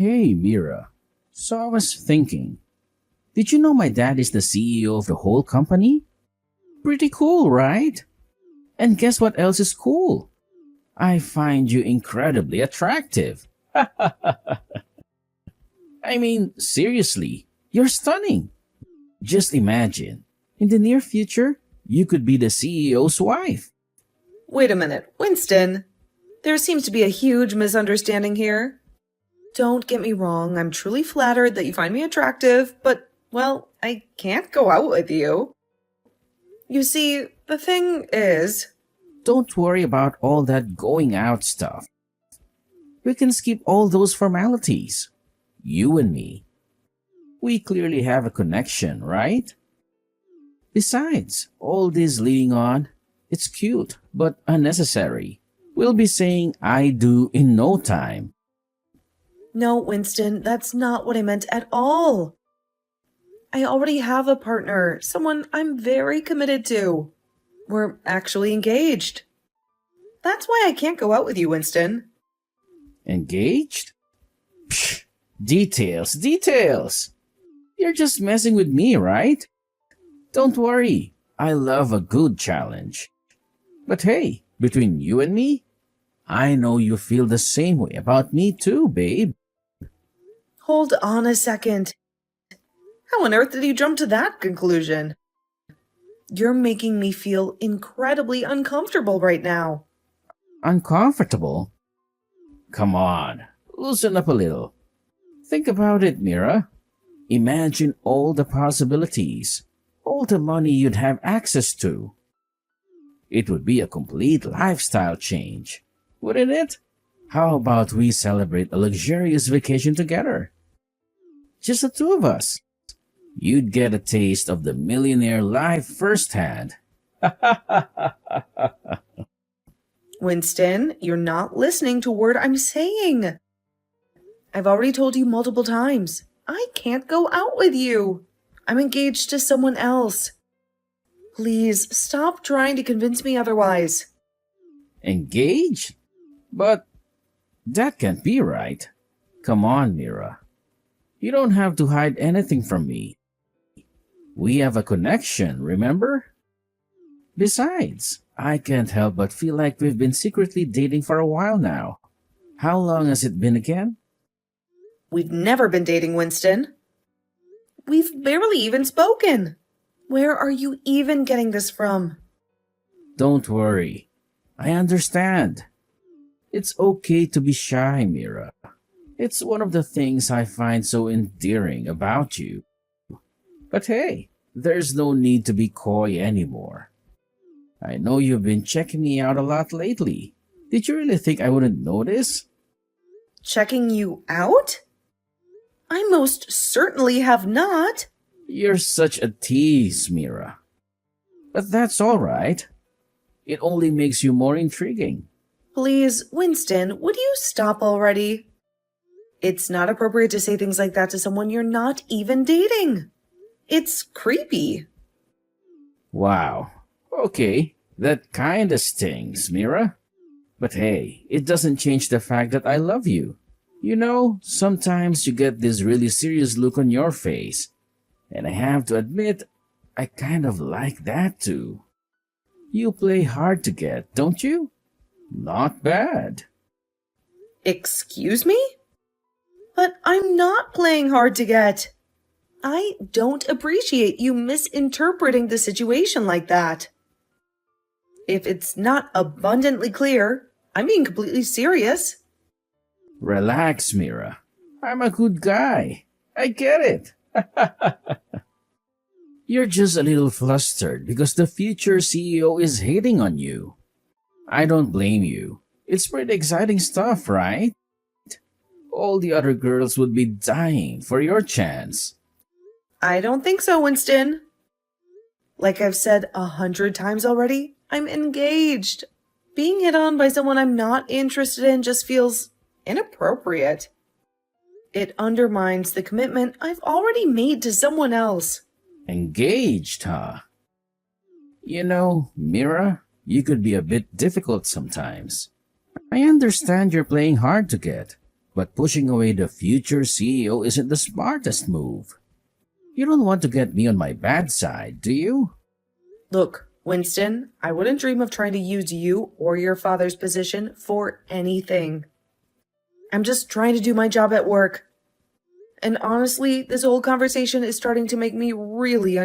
Hey, Mira. So I was thinking, did you know my dad is the CEO of the whole company? Pretty cool, right? And guess what else is cool? I find you incredibly attractive. I mean, seriously, you're stunning. Just imagine, in the near future, you could be the CEO's wife. Wait a minute, Winston. There seems to be a huge misunderstanding here. Don't get me wrong, I'm truly flattered that you find me attractive, but, well, I can't go out with you. You see, the thing is, Don't worry about all that going out stuff. We can skip all those formalities. You and me. We clearly have a connection, right? Besides, all this leading on, it's cute, but unnecessary. We'll be saying I do in no time. no, Winston, that's not what I meant at all. I already have a partner, someone I'm very committed to. We're actually engaged. That's why I can't go out with you, Winston. Engaged? Psh, details. You're just messing with me, right? Don't worry, I love a good challenge. But hey, between you and me, I know you feel the same way about me too, babe. Hold on a second. How on earth did you jump to that conclusion? You're making me feel incredibly uncomfortable right now. Uncomfortable? Come on, loosen up a little. Think about it, Mira. Imagine all the possibilities, all the money you'd have access to. It would be a complete lifestyle change, wouldn't it? How about we celebrate a luxurious vacation together? Just the two of us. You'd get a taste of the millionaire life firsthand. Winston, you're not listening to a word I'm saying. I've already told you multiple times. I can't go out with you. I'm engaged to someone else. Please stop trying to convince me otherwise. Engaged? But that can't be right. Come on, Mira. You don't have to hide anything from me. We have a connection, remember? Besides, I can't help but feel like we've been secretly dating for a while now. How long has it been again? We've never been dating, Winston. We've barely even spoken. Where are you even getting this from? Don't worry. I understand. It's okay to be shy, Mira. It's one of the things I find so endearing about you. But hey, there's no need to be coy anymore. I know you've been checking me out a lot lately. Did you really think I wouldn't notice? Checking you out? I most certainly have not. You're such a tease, Mira. But that's all right. It only makes you more intriguing. Please, Winston, would you stop already? It's not appropriate to say things like that to someone you're not even dating. It's creepy. Wow. Okay, that kinda stings, Mira. But hey, it doesn't change the fact that I love you. You know, sometimes you get this really serious look on your face. And I have to admit, I kind of like that too. You play hard to get, don't you? Not bad. Excuse me? But I'm not playing hard to get. I don't appreciate you misinterpreting the situation like that. If it's not abundantly clear, I'm being completely serious. Relax, Mira. I'm a good guy. I get it. You're just a little flustered because the future CEO is hating on you. I don't blame you. It's pretty exciting stuff, right? All the other girls would be dying for your chance. I don't think so, Winston. Like I've said 100 times already, I'm engaged. Being hit on by someone I'm not interested in just feels inappropriate. It undermines the commitment I've already made to someone else. Engaged, huh? You know, Mira, you could be a bit difficult sometimes. I understand you're playing hard to get, But pushing away the future CEO isn't the smartest move. You don't want to get me on my bad side, do you? Look, Winston, I wouldn't dream of trying to use you or your father's position for anything. I'm just trying to do my job at work. And honestly, this whole conversation is starting to make me really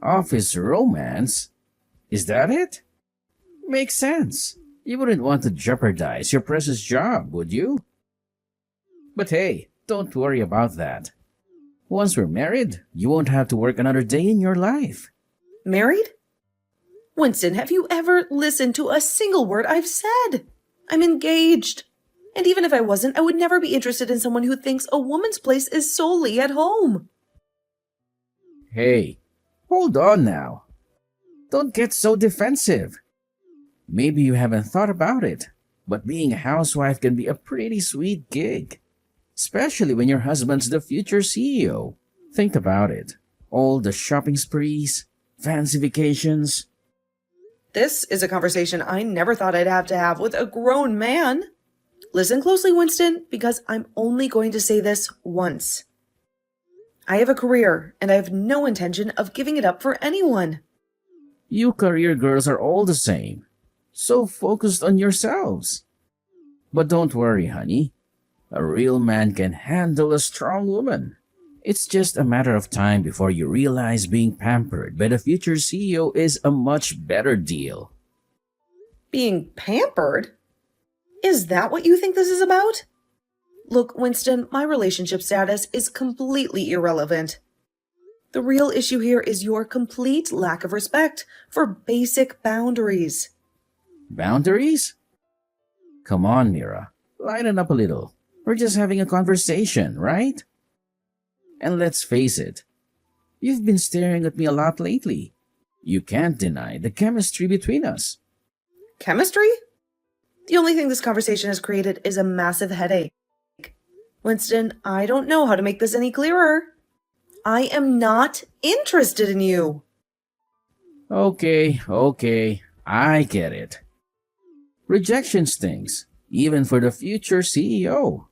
Office romance? Is that it? Makes sense. You wouldn't want to jeopardize your precious job, would you? But hey, don't worry about that. Once we're married, you won't have to work another day in your life. Married? Winston, have you ever listened to a single word I've said? I'm engaged. And even if I wasn't, I would never be interested in someone who thinks a woman's place is solely at home. Hey, hold on now. Don't get so defensive. Maybe you haven't thought about it, but being a housewife can be a pretty sweet gig. Especially when your husband's the future CEO. Think about it. All the shopping sprees, fancy vacations. This is a conversation I never thought I'd have to have with a grown man. Listen closely, Winston, because I'm only going to say this once. I have a career, and I have no intention of giving it up for anyone. You career girls are all the same. So focused on yourselves. But don't worry, honey. A real man can handle a strong woman. It's just a matter of time before you realize being pampered by the future CEO is a much better deal. Being pampered? Is that what you think this is about? Look, Winston, my relationship status is completely irrelevant. The real issue here is your complete lack of respect for basic boundaries. Boundaries? Come on, Mira. Lighten up a little. We're just having a conversation, right? And let's face it, you've been staring at me a lot lately. You can't deny the chemistry between us. Chemistry? The only thing this conversation has created is a massive headache. Winston, I don't know how to make this any clearer. I am not interested in you. Okay, I get it. Rejection stings, even for the future CEO.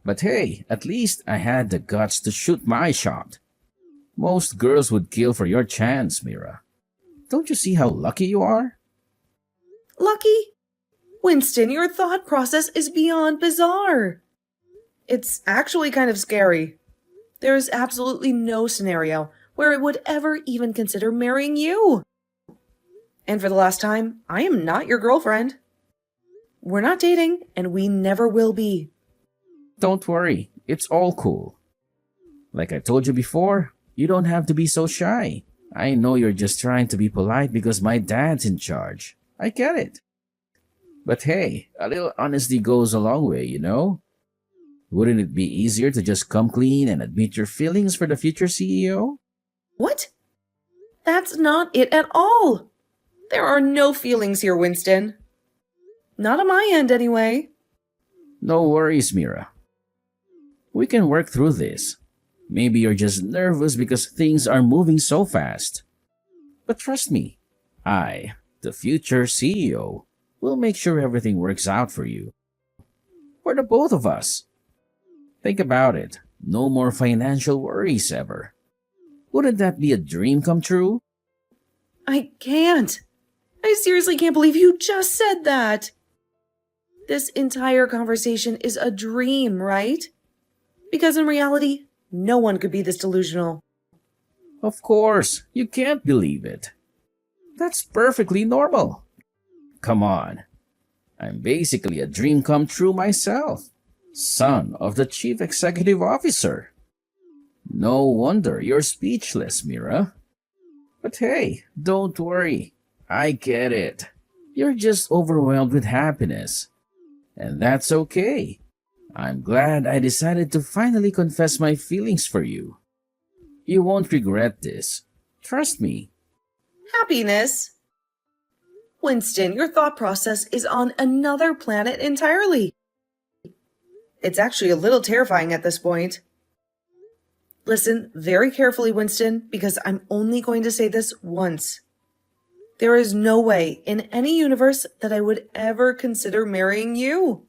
But hey, at least I had the guts to shoot my shot. Most girls would kill for your chance, Mira. Don't you see how lucky you are? Lucky? Winston, your thought process is beyond bizarre. It's actually kind of scary. There is absolutely no scenario where I would ever even consider marrying you. And for the last time, I am not your girlfriend. We're not dating, and we never will be. Don't worry, it's all cool. Like I told you before, you don't have to be so shy. I know you're just trying to be polite because my dad's in charge. I get it. But hey, a little honesty goes a long way, you know? Wouldn't it be easier to just come clean and admit your feelings for the future CEO? What? That's not it at all. There are no feelings here, Winston. Not on my end, anyway. No worries, Mira. We can work through this. Maybe you're just nervous because things are moving so fast. But trust me, I, the future CEO, will make sure everything works out for you. For the both of us. Think about it. No more financial worries ever. Wouldn't that be a dream come true? I can't. I seriously can't believe you just said that. This entire conversation is a dream, right? Because in reality, no one could be this delusional. Of course, you can't believe it. That's perfectly normal. Come on. I'm basically a dream come true myself. Son of the Chief Executive Officer. No wonder you're speechless, Mira. But hey, don't worry. I get it. You're just overwhelmed with happiness. And that's okay. I'm glad I decided to finally confess my feelings for you. You won't regret this. Trust me. Happiness? Winston, your thought process is on another planet entirely. It's actually a little terrifying at this point. Listen very carefully, Winston, because I'm only going to say this once. There is no way in any universe that I would ever consider marrying you.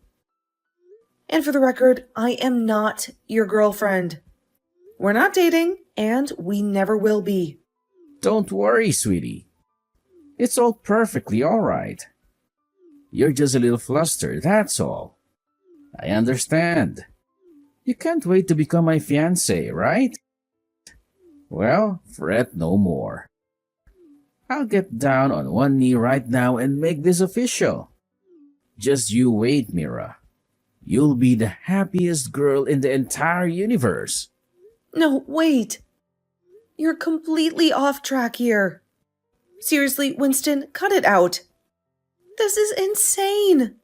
And for the record, I am not your girlfriend. We're not dating, and we never will be. Don't worry, sweetie. It's all perfectly alright. You're just a little flustered, that's all. I understand. You can't wait to become my fiancé, right? Well, fret no more. I'll get down on one knee right now and make this official. Just you wait, Mira. You'll be the happiest girl in the entire universe. No, wait. You're completely off track here. Seriously, Winston, cut it out. This is insane.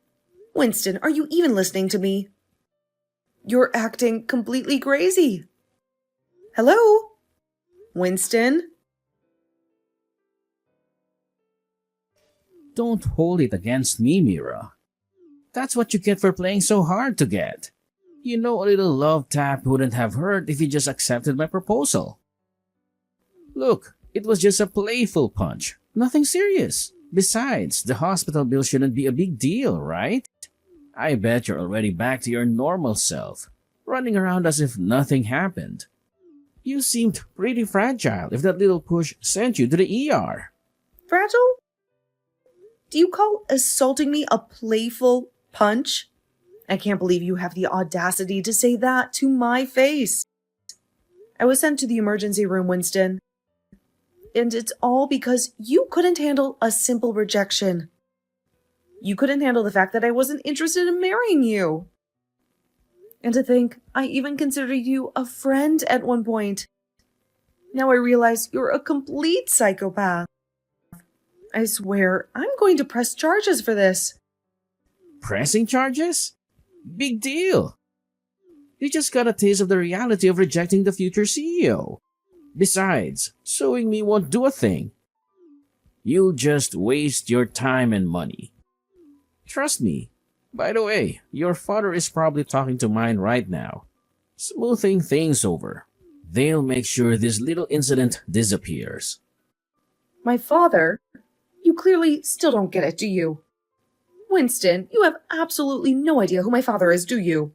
Winston, are you even listening to me? You're acting completely crazy. Hello? Winston? Don't hold it against me, Mira. That's what you get for playing so hard to get. You know, a little love tap wouldn't have hurt if you just accepted my proposal. Look, it was just a playful punch. Nothing serious. Besides, the hospital bill shouldn't be a big deal, right? I bet you're already back to your normal self, running around as if nothing happened. You seemed pretty fragile if that little push sent you to the ER. Fragile? Do you call assaulting me a playful punch? I can't believe you have the audacity to say that to my face. I was sent to the emergency room, Winston. And it's all because you couldn't handle a simple rejection. You couldn't handle the fact that I wasn't interested in marrying you. And to think, I even considered you a friend at one point. Now I realize you're a complete psychopath. I swear, I'm going to press charges for this. Pressing charges? Big deal. You just got a taste of the reality of rejecting the future CEO. Besides, suing me won't do a thing. You'll just waste your time and money. Trust me. By the way, your father is probably talking to mine right now, smoothing things over. They'll make sure this little incident disappears. My father? You clearly still don't get it, do you? Winston, you have absolutely no idea who my father is, do you?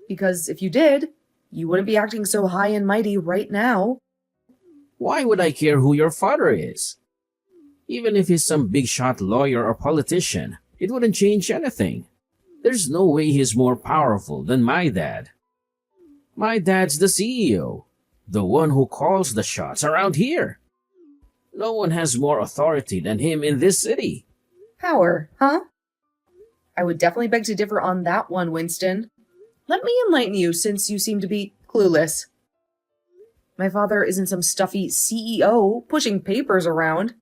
Because if you did, you wouldn't be acting so high and mighty right now. Why would I care who your father is? Even if he's some big shot lawyer or politician, it wouldn't change anything. There's no way he's more powerful than my dad. My dad's the CEO, the one who calls the shots around here. No one has more authority than him in this city. Power, huh? I would definitely beg to differ on that one, Winston. Let me enlighten you since you seem to be clueless. My father isn't some stuffy CEO pushing papers around.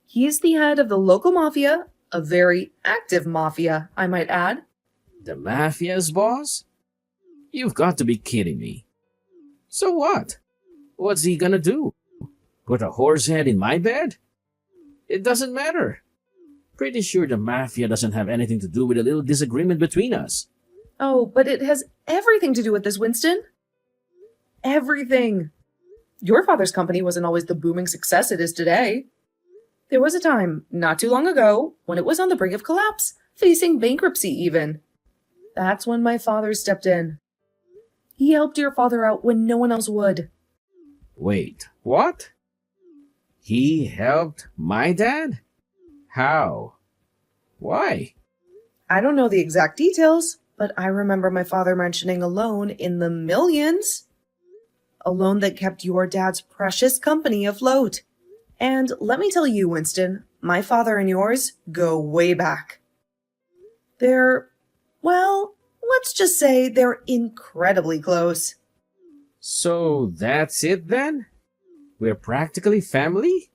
He's the head of the local mafia, a very active mafia, I might add. The mafia's boss? You've got to be kidding me. So what? What's he gonna do? Put a horse head in my bed? It doesn't matter. Pretty sure the mafia doesn't have anything to do with a little disagreement between us. Oh, but it has everything to do with this, Winston. Everything. Your father's company wasn't always the booming success it is today. There was a time, not too long ago, when it was on the brink of collapse, facing bankruptcy even. That's when my father stepped in. He helped your father out when no one else would. Wait, what? He helped my dad? How? Why? I don't know the exact details, but I remember my father mentioning a loan in the millions. A loan that kept your dad's precious company afloat. And let me tell you, Winston, my father and yours go way back. Well, let's just say they're incredibly close. So that's it then? We're practically family?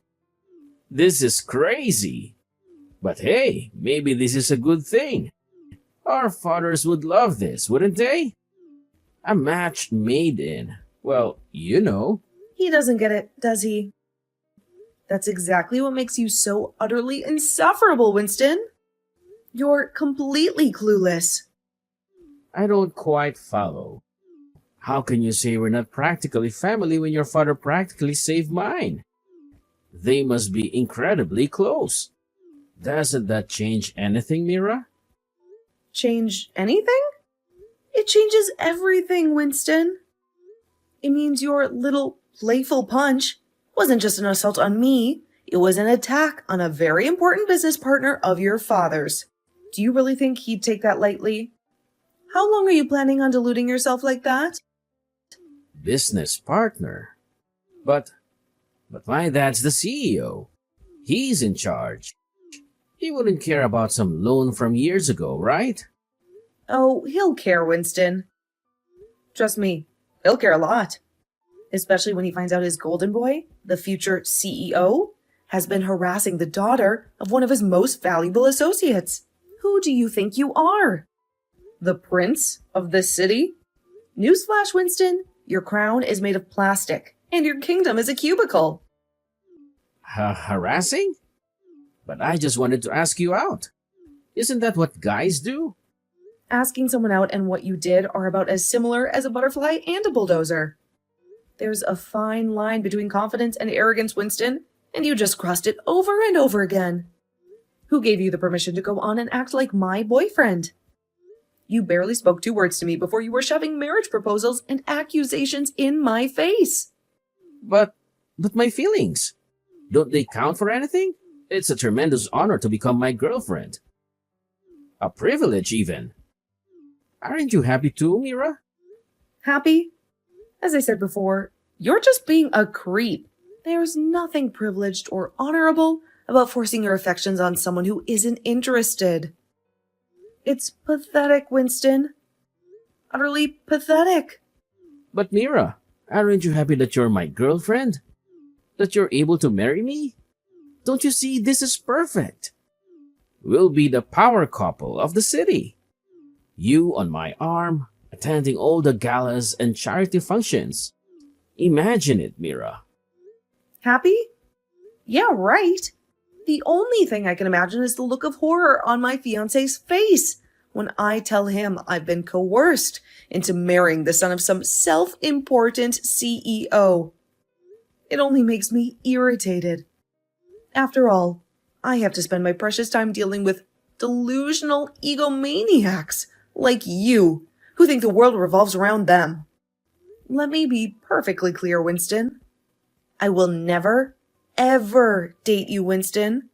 This is crazy. But hey, maybe this is a good thing. Our fathers would love this, wouldn't they? A match made in, well, you know. He doesn't get it, does he? That's exactly what makes you so utterly insufferable, Winston. You're completely clueless. I don't quite follow. How can you say we're not practically family when your father practically saved mine? They must be incredibly close. Doesn't that change anything, Mira? Change anything? It changes everything, Winston. It means your little playful punch wasn't just an assault on me, it was an attack on a very important business partner of your father's. Do you really think he'd take that lightly? How long are you planning on deluding yourself like that? Business partner. But my dad's the CEO. He's in charge. He wouldn't care about some loan from years ago, right? Oh, he'll care, Winston. Trust me, he'll care a lot. Especially when he finds out his golden boy, the future CEO, has been harassing the daughter of one of his most valuable associates. Who do you think you are? The prince of this city? Newsflash, Winston, your crown is made of plastic, and your kingdom is a cubicle. Harassing? But I just wanted to ask you out. Isn't that what guys do? Asking someone out and what you did are about as similar as a butterfly and a bulldozer. There's a fine line between confidence and arrogance, Winston, and you just crossed it over and over again. Who gave you the permission to go on and act like my boyfriend? You barely spoke 2 words to me before you were shoving marriage proposals and accusations in my face. But my feelings, don't they count for anything? It's a tremendous honor to become my girlfriend. A privilege, even. Aren't you happy too, Mira? Happy? As I said before, you're just being a creep. There's nothing privileged or honorable about forcing your affections on someone who isn't interested. It's pathetic, Winston. Utterly pathetic. But Mira, aren't you happy that you're my girlfriend? That you're able to marry me? Don't you see this is perfect? We'll be the power couple of the city. You on my arm, attending all the galas and charity functions. Imagine it, Mira. Happy? Yeah, right. The only thing I can imagine is the look of horror on my fiancé's face when I tell him I've been coerced into marrying the son of some self-important CEO. It only makes me irritated. After all, I have to spend my precious time dealing with delusional egomaniacs like you who think the world revolves around them. Let me be perfectly clear, Winston. I will never, ever date you, Winston.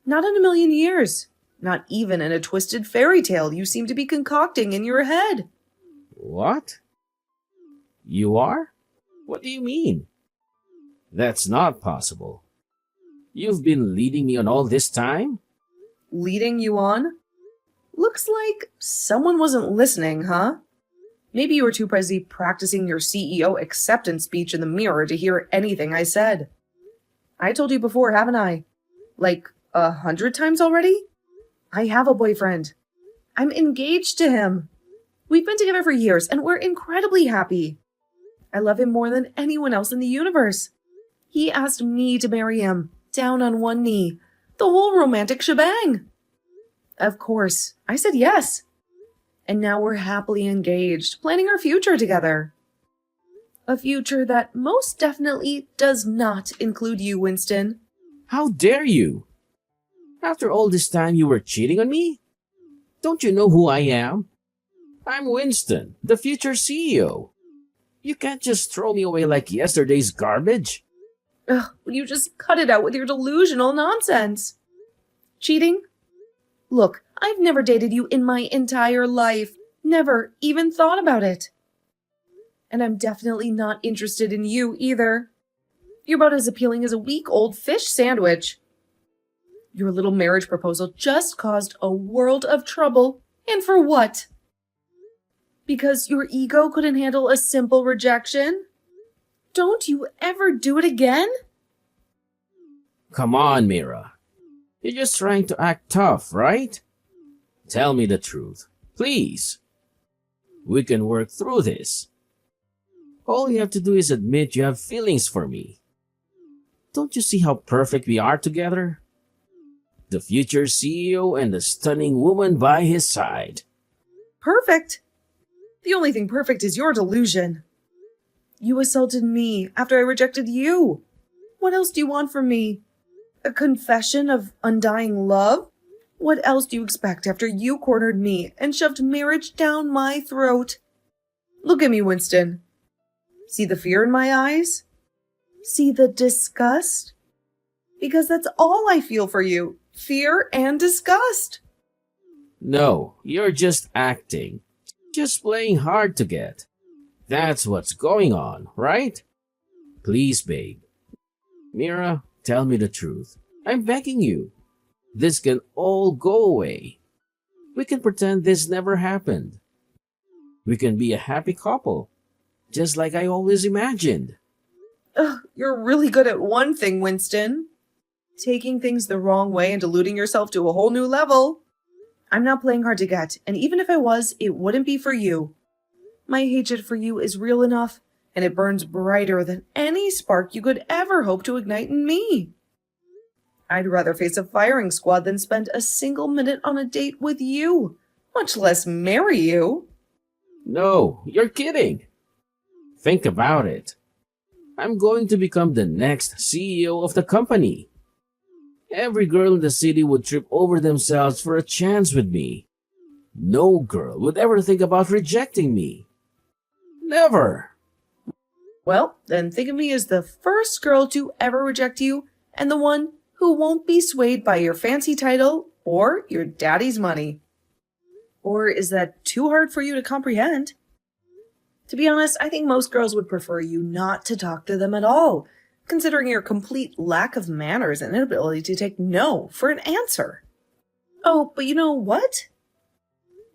Not in a million years. Not even in a twisted fairy tale you seem to be concocting in your head. What? You are? What do you mean? That's not possible. You've been leading me on all this time? Leading you on? Looks like someone wasn't listening, huh? Maybe you were too busy practicing your CEO acceptance speech in the mirror to hear anything I said. I told you before, haven't I? Like 100 times already? I have a boyfriend. I'm engaged to him. We've been together for years and we're incredibly happy. I love him more than anyone else in the universe. He asked me to marry him, down on one knee, the whole romantic shebang. Of course, I said yes. And now we're happily engaged, planning our future together. A future that most definitely does not include you, Winston. How dare you? After all this time you were cheating on me? Don't you know who I am? I'm Winston, the future CEO. You can't just throw me away like yesterday's garbage. Ugh, will you just cut it out with your delusional nonsense? Cheating? Look, I've never dated you in my entire life. Never even thought about it. And I'm definitely not interested in you either. You're about as appealing as a week-old fish sandwich. Your little marriage proposal just caused a world of trouble. And for what? Because your ego couldn't handle a simple rejection? Don't you ever do it again? Come on, Mira. You're just trying to act tough, right? Tell me the truth, please. We can work through this. All you have to do is admit you have feelings for me. Don't you see how perfect we are together? The future CEO and the stunning woman by his side. Perfect? The only thing perfect is your delusion. You assaulted me after I rejected you. What else do you want from me? A confession of undying love? What else do you expect after you cornered me and shoved marriage down my throat? Look at me, Winston. See the fear in my eyes? See the disgust? Because that's all I feel for you. Fear and disgust. No, you're just acting. Just playing hard to get. That's what's going on, right? Please, babe. Mira, tell me the truth. I'm begging you. This can all go away. We can pretend this never happened. We can be a happy couple, just like I always imagined. Ugh, you're really good at one thing, Winston. Taking things the wrong way and deluding yourself to a whole new level. I'm not playing hard to get, and even if I was, it wouldn't be for you. My hatred for you is real enough, and it burns brighter than any spark you could ever hope to ignite in me. I'd rather face a firing squad than spend a single minute on a date with you, much less marry you. No, you're kidding. Think about it. I'm going to become the next CEO of the company. Every girl in the city would trip over themselves for a chance with me. No girl would ever think about rejecting me. Never. Well, then think of me as the first girl to ever reject you and the one who won't be swayed by your fancy title or your daddy's money. Or is that too hard for you to comprehend? To be honest, I think most girls would prefer you not to talk to them at all, considering your complete lack of manners and inability to take no for an answer. Oh, but you know what?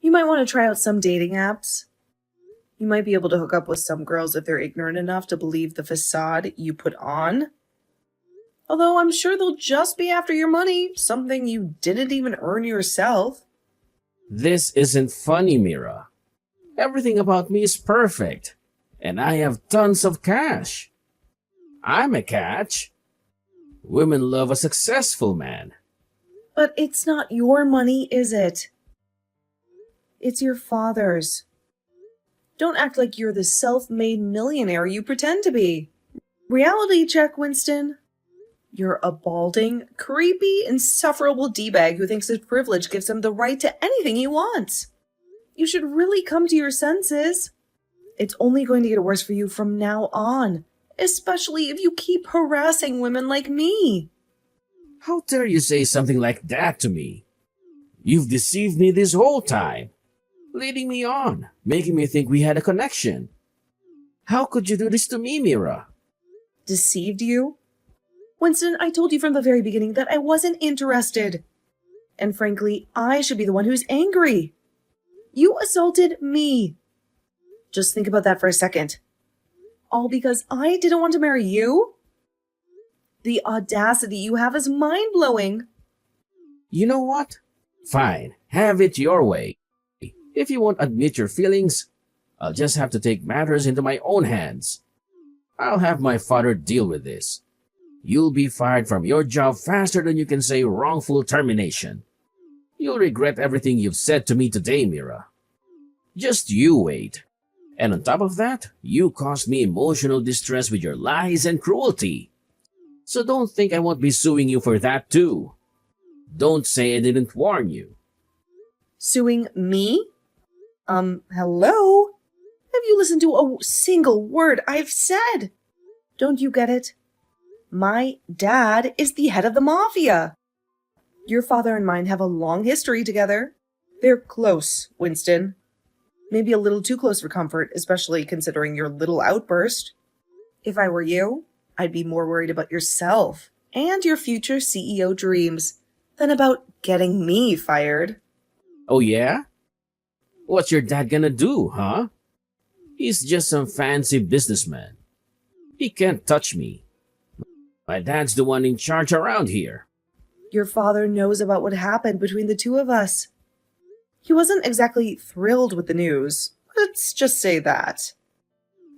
You might want to try out some dating apps. You might be able to hook up with some girls if they're ignorant enough to believe the facade you put on. Although I'm sure they'll just be after your money, something you didn't even earn yourself. This isn't funny, Mira. Everything about me is perfect, and I have tons of cash. I'm a catch. Women love a successful man. But it's not your money, is it? It's your father's. Don't act like you're the self-made millionaire you pretend to be. Reality check, Winston. You're a balding, creepy, insufferable D-bag who thinks his privilege gives him the right to anything he wants. You should really come to your senses. It's only going to get worse for you from now on, especially if you keep harassing women like me. How dare you say something like that to me? You've deceived me this whole time, leading me on, making me think we had a connection. How could you do this to me, Mira? Deceived you? Winston, I told you from the very beginning that I wasn't interested. And frankly, I should be the one who's angry. You assaulted me. Just think about that for a second. All because I didn't want to marry you? The audacity you have is mind-blowing. You know what? Fine, have it your way. If you won't admit your feelings, I'll just have to take matters into my own hands. I'll have my father deal with this. You'll be fired from your job faster than you can say wrongful termination. You'll regret everything you've said to me today, Mira. Just you wait. And on top of that, you caused me emotional distress with your lies and cruelty. So don't think I won't be suing you for that too. Don't say I didn't warn you. Suing me? Hello? Have you listened to a single word I've said? Don't you get it? My dad is the head of the mafia. Your father and mine have a long history together. They're close, Winston. Maybe a little too close for comfort, especially considering your little outburst. If I were you, I'd be more worried about yourself and your future CEO dreams than about getting me fired. Oh yeah? What's your dad gonna do, huh? He's just some fancy businessman. He can't touch me. My dad's the one in charge around here. Your father knows about what happened between the two of us. He wasn't exactly thrilled with the news. Let's just say that.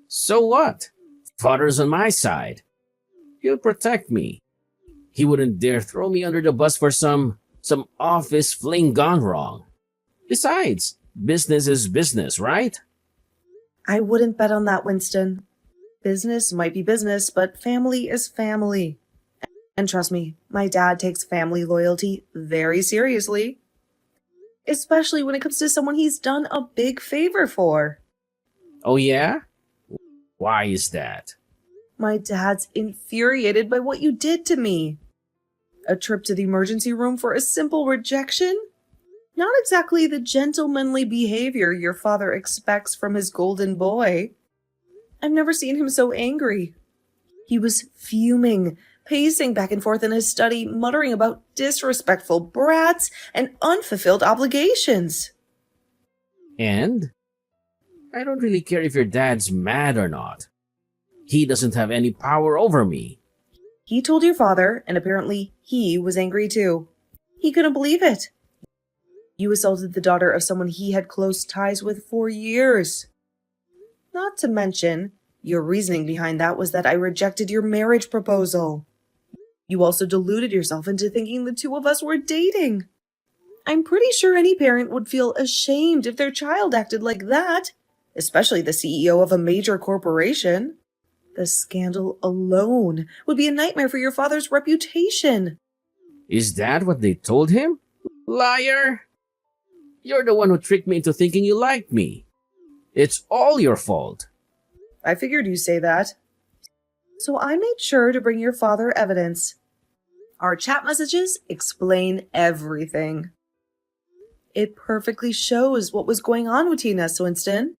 So what? Father's on my side. He'll protect me. He wouldn't dare throw me under the bus for some office fling gone wrong. Besides, business is business, right? I wouldn't bet on that, Winston. Business might be business, but family is family. And trust me, my dad takes family loyalty very seriously, especially when it comes to someone he's done a big favor for. Oh, yeah? Why is that? My dad's infuriated by what you did to me. A trip to the emergency room for a simple rejection? Not exactly the gentlemanly behavior your father expects from his golden boy. I've never seen him so angry. He was fuming, pacing back and forth in his study, muttering about disrespectful brats and unfulfilled obligations. And? I don't really care if your dad's mad or not. He doesn't have any power over me. He told your father, and apparently he was angry too. He couldn't believe it. You assaulted the daughter of someone he had close ties with for years. Not to mention, your reasoning behind that was that I rejected your marriage proposal. You also deluded yourself into thinking the two of us were dating. I'm pretty sure any parent would feel ashamed if their child acted like that, especially the CEO of a major corporation. The scandal alone would be a nightmare for your father's reputation. Is that what they told him? Liar! You're the one who tricked me into thinking you liked me. It's all your fault. I figured you'd say that. So I made sure to bring your father evidence. Our chat messages explain everything. It perfectly shows what was going on between us, Winston.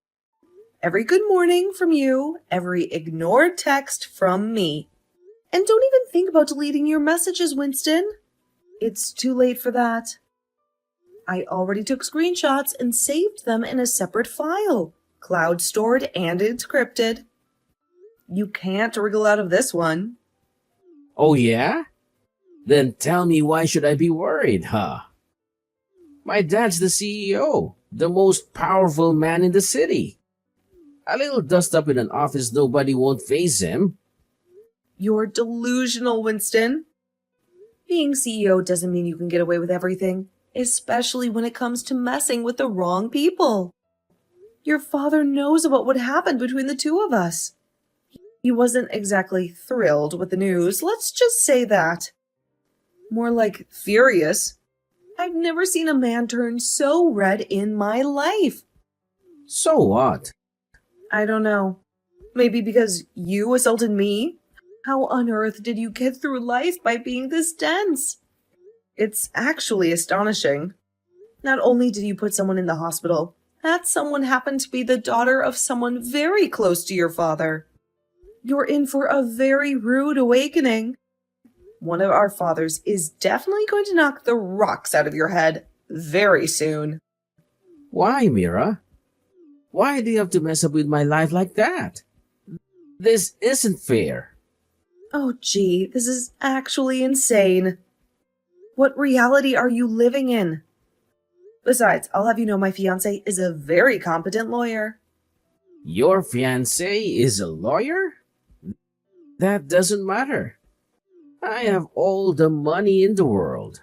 Every good morning from you, every ignored text from me. And don't even think about deleting your messages, Winston. It's too late for that. I already took screenshots and saved them in a separate file, cloud stored and encrypted. You can't wriggle out of this one. Oh, yeah? Then tell me, why should I be worried, huh? My dad's the CEO, the most powerful man in the city. A little dust up in an office, nobody won't face him. You're delusional, Winston. Being CEO doesn't mean you can get away with everything, especially when it comes to messing with the wrong people. Your father knows about what happened between the two of us. He wasn't exactly thrilled with the news, let's just say that. More like furious. I've never seen a man turn so red in my life. So what? I don't know. Maybe because you assaulted me? How on earth did you get through life by being this dense? It's actually astonishing. Not only did you put someone in the hospital, that someone happened to be the daughter of someone very close to your father. You're in for a very rude awakening. One of our fathers is definitely going to knock the rocks out of your head very soon. Why, Mira? Why do you have to mess up with my life like that? This isn't fair. Oh gee, this is actually insane. What reality are you living in? Besides, I'll have you know my fiancé is a very competent lawyer. Your fiancé is a lawyer? That doesn't matter. I have all the money in the world.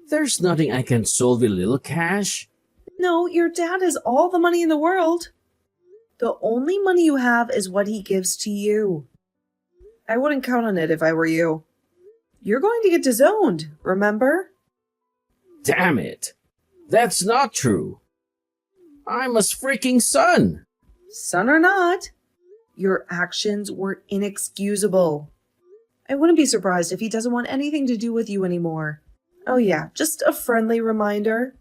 There's nothing I can solve with a little cash. No, your dad has all the money in the world. The only money you have is what he gives to you. I wouldn't count on it if I were you. You're going to get disowned, remember? Damn it. That's not true. I'm a freaking son. Son or not, your actions were inexcusable. I wouldn't be surprised if he doesn't want anything to do with you anymore. Oh yeah, just a friendly reminder.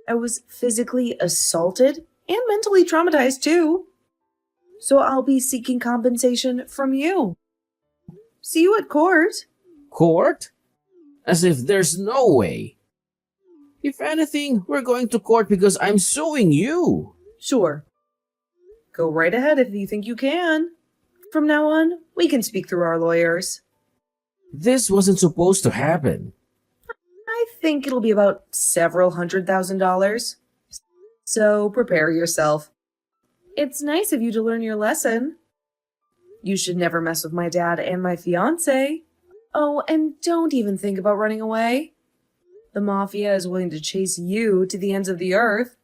I was physically assaulted and mentally traumatized too. So I'll be seeking compensation from you. See you at court. Court? As if there's no way. If anything, we're going to court because I'm suing you. Sure. Go right ahead if you think you can. From now on, we can speak through our lawyers. This wasn't supposed to happen. I think it'll be about several $100,000. So prepare yourself. It's nice of you to learn your lesson. You should never mess with my dad and my fiancé. Oh, and don't even think about running away. The mafia is willing to chase you to the ends of the earth.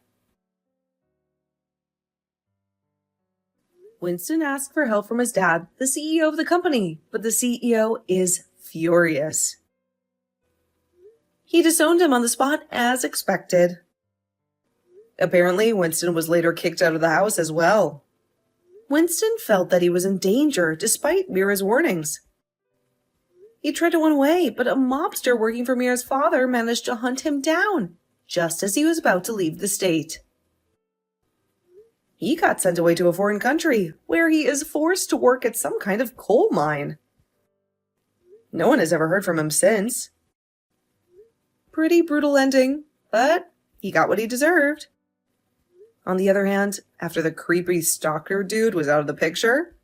Winston asked for help from his dad, the CEO of the company, but the CEO is furious. He disowned him on the spot as expected. Apparently, Winston was later kicked out of the house as well. Winston felt that he was in danger despite Mira's warnings. He tried to run away, but a mobster working for Mira's father managed to hunt him down just as he was about to leave the state. He got sent away to a foreign country, where he is forced to work at some kind of coal mine. No one has ever heard from him since. Pretty brutal ending, but he got what he deserved. On the other hand, after the creepy stalker dude was out of the picture,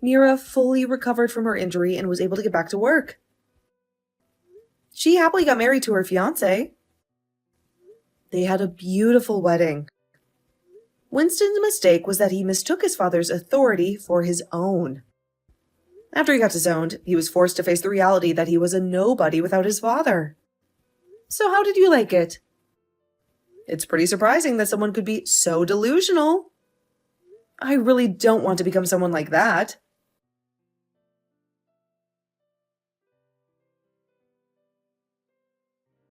Mira fully recovered from her injury and was able to get back to work. She happily got married to her fiancé. They had a beautiful wedding. Winston's mistake was that he mistook his father's authority for his own. After he got disowned, he was forced to face the reality that he was a nobody without his father. So how did you like it? It's pretty surprising that someone could be so delusional. I really don't want to become someone like that.